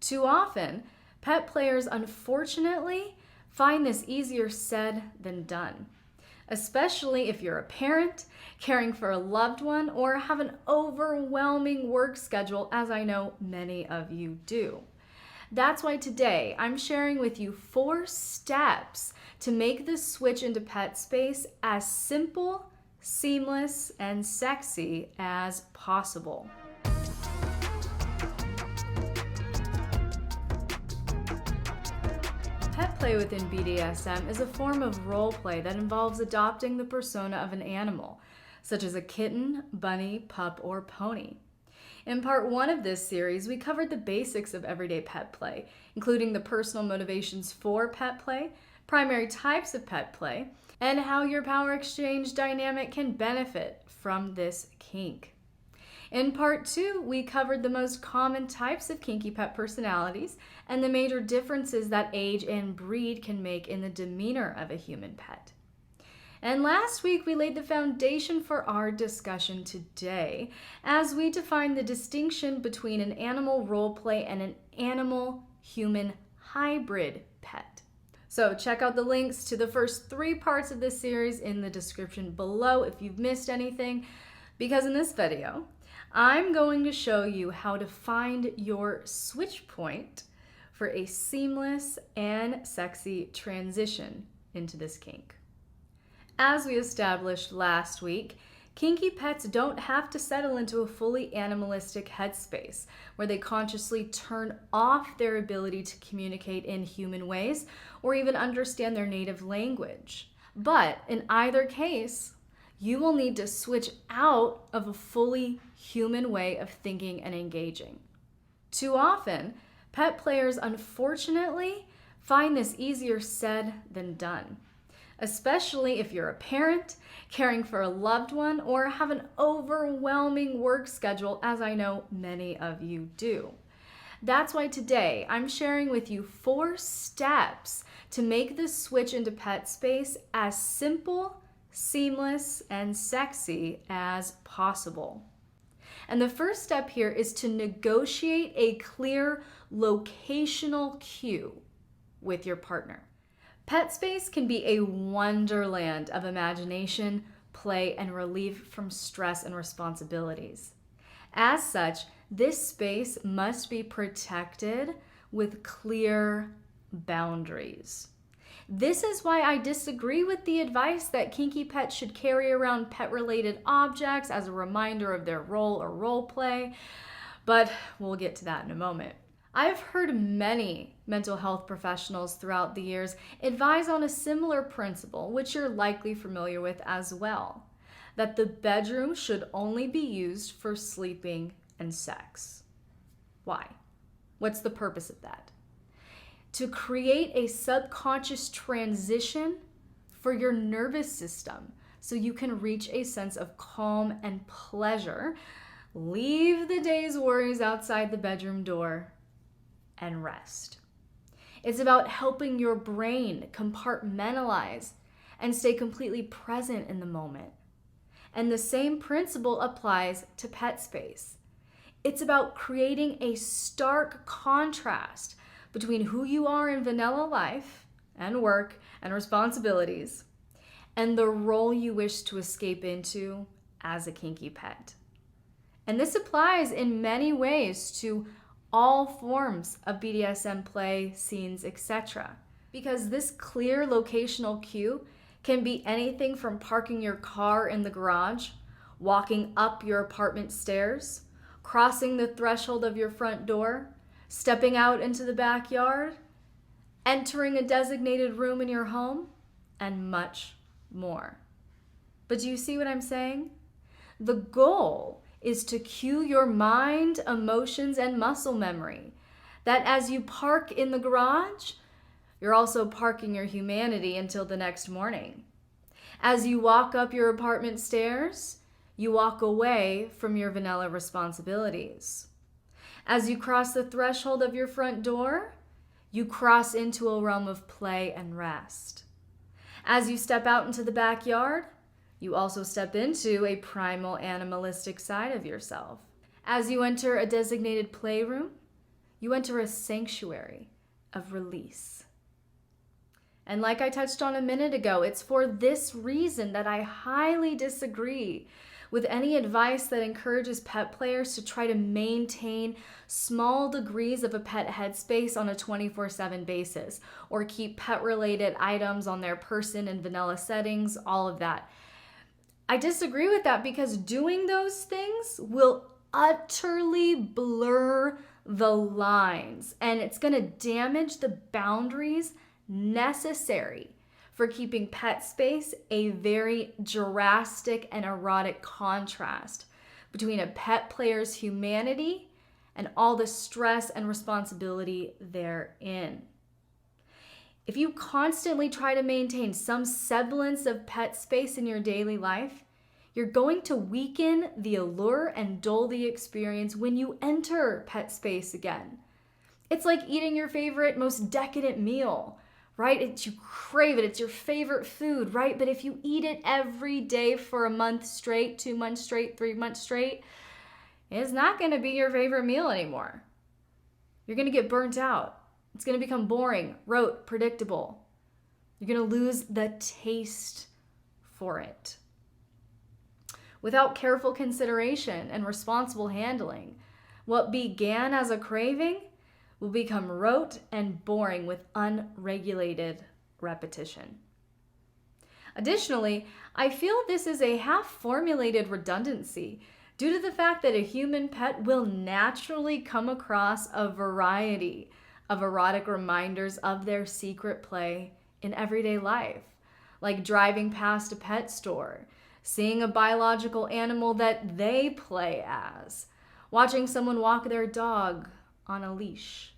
Too often, pet players unfortunately find this easier said than done, especially if you're a parent, caring for a loved one, or have an overwhelming work schedule, as I know many of you do. That's why today I'm sharing with you 4 steps to make the switch into Petspace as simple, seamless, and sexy as possible. Petplay within BDSM is a form of role play that involves adopting the persona of an animal, such as a kitten, bunny, pup, or pony. In part 1 of this series, we covered the basics of everyday pet play, including the personal motivations for pet play, primary types of pet play, and how your power exchange dynamic can benefit from this kink. In part 2, we covered the most common types of kinky pet personalities and the major differences that age and breed can make in the demeanor of a human pet. And last week, we laid the foundation for our discussion today as we define the distinction between an animal role play and an animal-human hybrid pet. So check out the links to the first 3 parts of this series in the description below if you've missed anything, because in this video, I'm going to show you how to find your switch point for a seamless and sexy transition into this kink. As we established last week, kinky pets don't have to settle into a fully animalistic headspace where they consciously turn off their ability to communicate in human ways or even understand their native language. But in either case, you will need to switch out of a fully human way of thinking and engaging. Too often, pet players unfortunately find this easier said than done, especially if you're a parent, caring for a loved one, or have an overwhelming work schedule, as I know many of you do. That's why today I'm sharing with you 4 steps to make the switch into Petspace as simple, seamless, and sexy as possible. And the first step here is to negotiate a clear locational cue with your partner. Petspace can be a wonderland of imagination, play, and relief from stress and responsibilities. As such, this space must be protected with clear boundaries. This is why I disagree with the advice that kinky pets should carry around pet-related objects as a reminder of their role or role play, but we'll get to that in a moment. I've heard many mental health professionals throughout the years advise on a similar principle, which you're likely familiar with as well, that the bedroom should only be used for sleeping and sex. Why? What's the purpose of that? To create a subconscious transition for your nervous system so you can reach a sense of calm and pleasure, leave the day's worries outside the bedroom door, and rest. It's about helping your brain compartmentalize and stay completely present in the moment. And the same principle applies to Petspace. It's about creating a stark contrast between who you are in vanilla life and work and responsibilities and the role you wish to escape into as a kinky pet. And this applies in many ways to all forms of BDSM play, scenes, etc. Because this clear locational cue can be anything from parking your car in the garage, walking up your apartment stairs, crossing the threshold of your front door, stepping out into the backyard, entering a designated room in your home, and much more. But do you see what I'm saying? The goal is to cue your mind, emotions, and muscle memory. That as you park in the garage, you're also parking your humanity until the next morning. As you walk up your apartment stairs, you walk away from your vanilla responsibilities. As you cross the threshold of your front door, you cross into a realm of play and rest. As you step out into the backyard, you also step into a primal animalistic side of yourself. As you enter a designated playroom, You enter a sanctuary of release. And like I touched on a minute ago, it's for this reason that I highly disagree with any advice that encourages pet players to try to maintain small degrees of a pet headspace on a 24/7 basis, or keep pet-related items on their person in vanilla settings, all of that. I disagree with that because doing those things will utterly blur the lines, and it's going to damage the boundaries necessary for keeping pet space a very drastic and erotic contrast between a pet player's humanity and all the stress and responsibility therein. If you constantly try to maintain some semblance of pet space in your daily life, you're going to weaken the allure and dull the experience when you enter pet space again. It's like eating your favorite, most decadent meal, right? You crave it. It's your favorite food, right? But if you eat it every day for a month straight, 2 months straight, 3 months straight, it's not going to be your favorite meal anymore. You're going to get burnt out. It's going to become boring, rote, predictable. You're going to lose the taste for it. Without careful consideration and responsible handling, what began as a craving will become rote and boring with unregulated repetition. Additionally, I feel this is a half-formulated redundancy due to the fact that a human pet will naturally come across a variety of erotic reminders of their secret play in everyday life, like driving past a pet store, seeing a biological animal that they play as, watching someone walk their dog on a leash,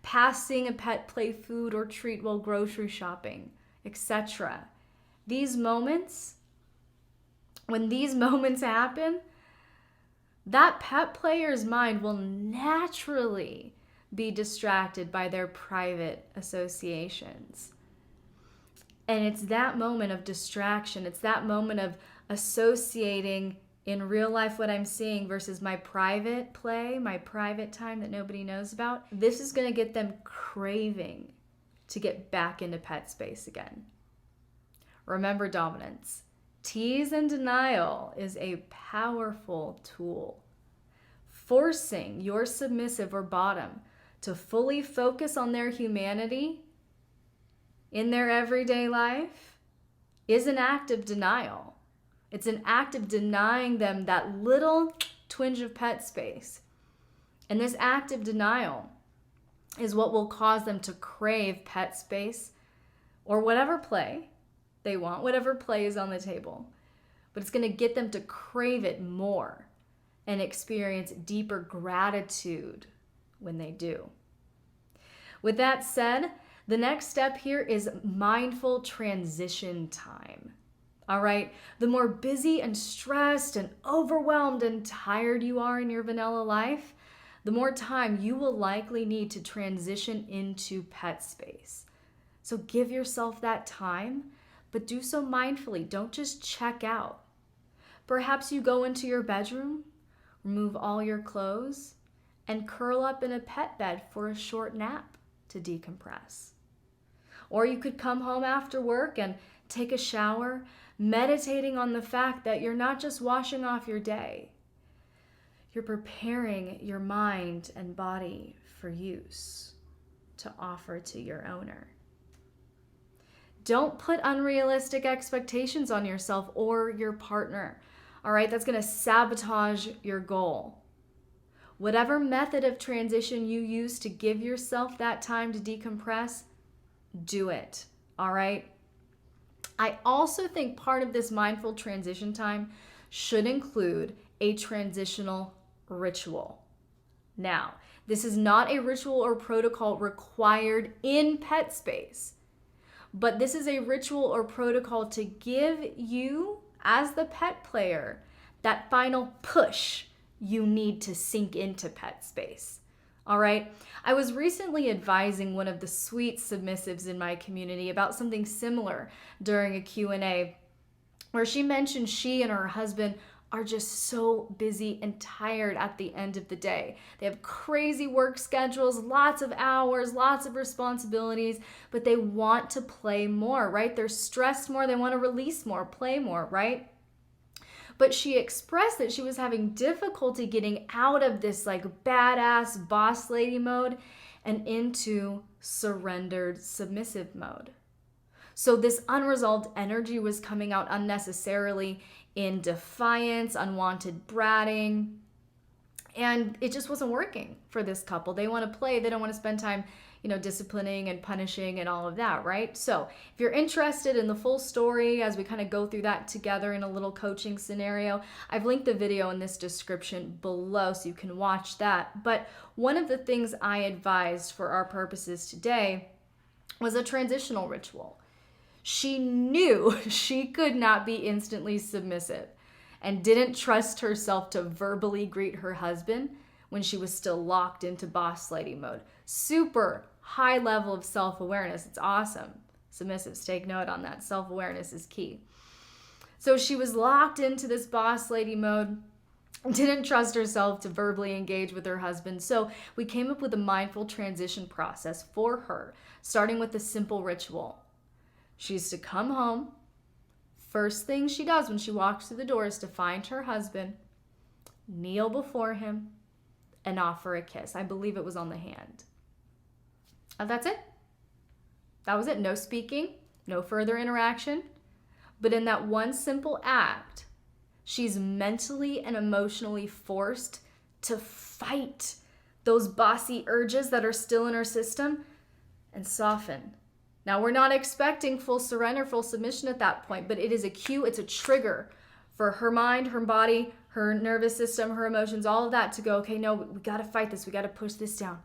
passing a pet play food or treat while grocery shopping, etc. When these moments happen, that pet player's mind will naturally be distracted by their private associations. And it's that moment of distraction, it's that moment of associating in real life what I'm seeing versus my private play, my private time that nobody knows about. This is going to get them craving to get back into pet space again. Remember dominance. Tease and denial is a powerful tool. Forcing your submissive or bottom to fully focus on their humanity in their everyday life is an act of denial. It's an act of denying them that little twinge of pet space. And this act of denial is what will cause them to crave pet space or whatever play they want, whatever play is on the table. But it's going to get them to crave it more and experience deeper gratitude when they do. With that said, the next step here is mindful transition time. All right, the more busy and stressed and overwhelmed and tired you are in your vanilla life, the more time you will likely need to transition into pet space. So give yourself that time, but do so mindfully. Don't just check out. Perhaps you go into your bedroom, remove all your clothes, and curl up in a pet bed for a short nap to decompress. Or you could come home after work and take a shower, meditating on the fact that you're not just washing off your day, you're preparing your mind and body for use to offer to your owner. Don't put unrealistic expectations on yourself or your partner. All right, that's going to sabotage your goal. Whatever method of transition you use to give yourself that time to decompress, do it. All right. I also think part of this mindful transition time should include a transitional ritual. Now, this is not a ritual or protocol required in pet space, but this is a ritual or protocol to give you, as the pet player, that final push you need to sink into pet space. All right. I was recently advising one of the sweet submissives in my community about something similar during a Q&A where she mentioned she and her husband are just so busy and tired at the end of the day. They have crazy work schedules, lots of hours, lots of responsibilities, but they want to play more, right? They're stressed more, they want to release more, play more, right? But she expressed that she was having difficulty getting out of this like badass boss lady mode and into surrendered submissive mode. So this unresolved energy was coming out unnecessarily in defiance, unwanted bratting, and it just wasn't working for this couple. They want to play, they don't want to spend time, disciplining and punishing and all of that, right? So if you're interested in the full story as we kind of go through that together in a little coaching scenario, I've linked the video in this description below so you can watch that. But one of the things I advised for our purposes today was a transitional ritual. She knew she could not be instantly submissive and didn't trust herself to verbally greet her husband when she was still locked into boss lady mode. Super high level of self-awareness. It's awesome. Submissives, take note on that. Self-awareness is key. So she was locked into this boss lady mode, didn't trust herself to verbally engage with her husband. So we came up with a mindful transition process for her, starting with a simple ritual. She's to come home. First thing she does when she walks through the door is to find her husband, kneel before him, and offer a kiss. I believe it was on the hand. And that's it. That was it. No speaking, no further interaction. But in that one simple act, she's mentally and emotionally forced to fight those bossy urges that are still in her system and soften. Now, we're not expecting full surrender, full submission at that point, but it is a cue, it's a trigger for her mind, her body, her nervous system, her emotions, all of that to go, okay, no, we got to fight this. We got to push this down.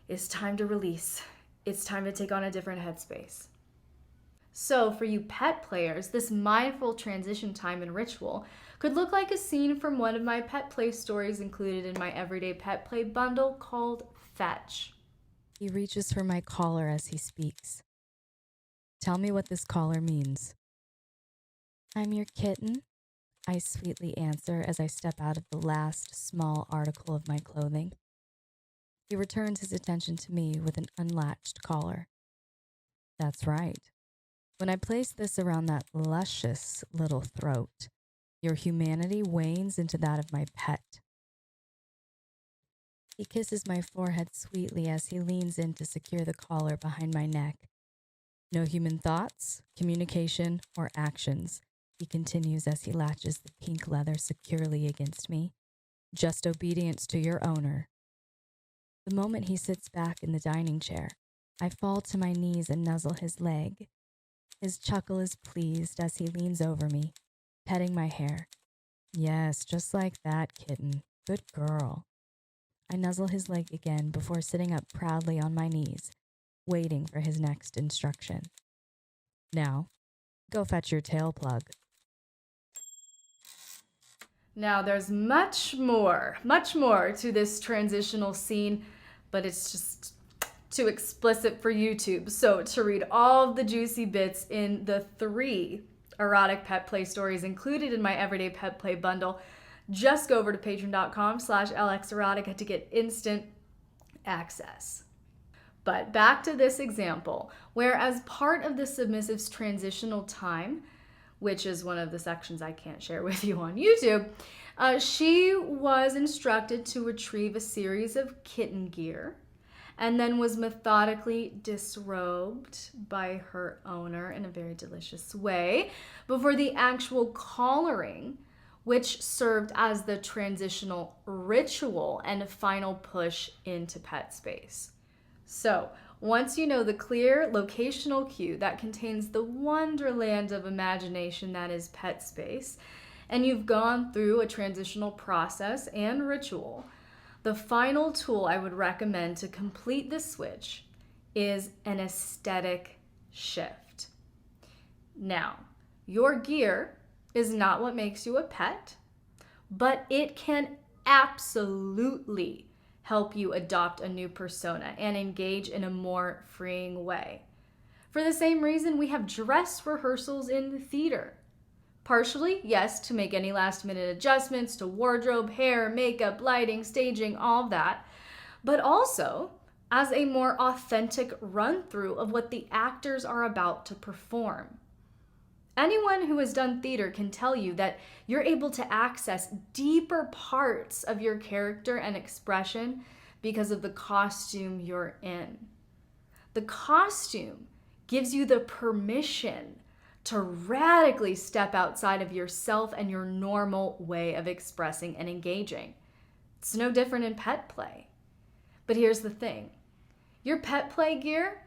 It's time to release. It's time to take on a different headspace. So for you pet players, this mindful transition time and ritual could look like a scene from one of my pet play stories included in my everyday pet play bundle called Fetch. He reaches for my collar as he speaks. Tell me what this collar means. I'm your kitten, I sweetly answer as I step out of the last small article of my clothing. He returns his attention to me with an unlatched collar. That's right. When I place this around that luscious little throat, your humanity wanes into that of my pet. He kisses my forehead sweetly as he leans in to secure the collar behind my neck. No human thoughts, communication, or actions, he continues as he latches the pink leather securely against me. Just obedience to your owner. The moment he sits back in the dining chair, I fall to my knees and nuzzle his leg. His chuckle is pleased as he leans over me, petting my hair. Yes, just like that, kitten. Good girl. I nuzzle his leg again before sitting up proudly on my knees, waiting for his next instruction. Now, go fetch your tail plug. Now there's much more to this transitional scene, but it's just too explicit for YouTube. So to read all of the juicy bits in the 3 erotic pet play stories included in my everyday pet play bundle, just go over to patreon.com/LXErotica to get instant access. But back to this example, where as part of the submissive's transitional time, which is one of the sections I can't share with you on YouTube, she was instructed to retrieve a series of kitten gear and then was methodically disrobed by her owner in a very delicious way before the actual collaring, which served as the transitional ritual and final push into pet space. So once you know the clear locational cue that contains the wonderland of imagination that is pet space, and you've gone through a transitional process and ritual, the final tool I would recommend to complete this switch is an aesthetic shift. Now, your gear is not what makes you a pet, but it can absolutely help you adopt a new persona and engage in a more freeing way. For the same reason we have dress rehearsals in the theater. Partially, yes, to make any last-minute adjustments to wardrobe, hair, makeup, lighting, staging, all of that, but also as a more authentic run-through of what the actors are about to perform. Anyone who has done theater can tell you that you're able to access deeper parts of your character and expression because of the costume you're in. The costume gives you the permission to radically step outside of yourself and your normal way of expressing and engaging. It's no different in pet play. But here's the thing. Your pet play gear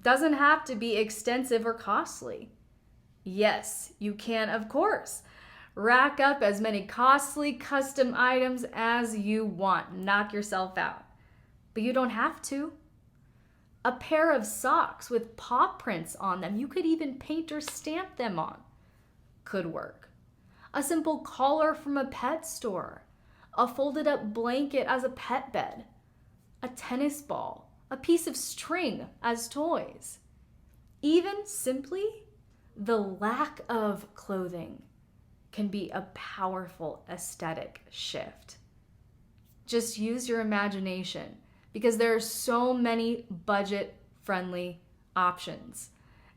doesn't have to be extensive or costly. Yes, you can, of course, rack up as many costly custom items as you want. Knock yourself out. But you don't have to. A pair of socks with paw prints on them, you could even paint or stamp them on, could work. A simple collar from a pet store, a folded up blanket as a pet bed, a tennis ball, a piece of string as toys. Even simply, the lack of clothing can be a powerful aesthetic shift. Just use your imagination because there are so many budget-friendly options.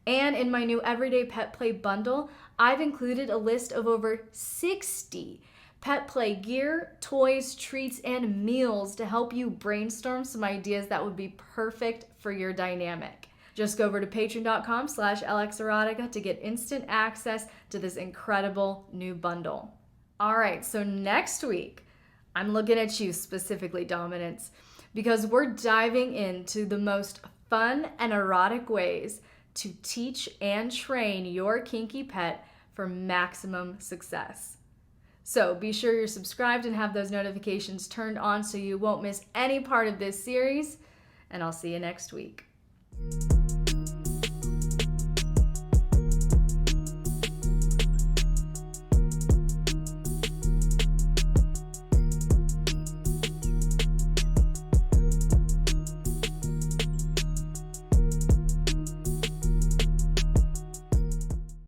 And in my new Everyday Pet Play bundle, I've included a list of over 60 pet play gear, toys, treats, and meals to help you brainstorm some ideas that would be perfect for your dynamic. Just go over to patreon.com/LXerotica to get instant access to this incredible new bundle. All right, so next week, I'm looking at you specifically, Dominants, because we're diving into the most fun and erotic ways to teach and train your kinky pet for maximum success. So be sure you're subscribed and have those notifications turned on so you won't miss any part of this series, and I'll see you next week.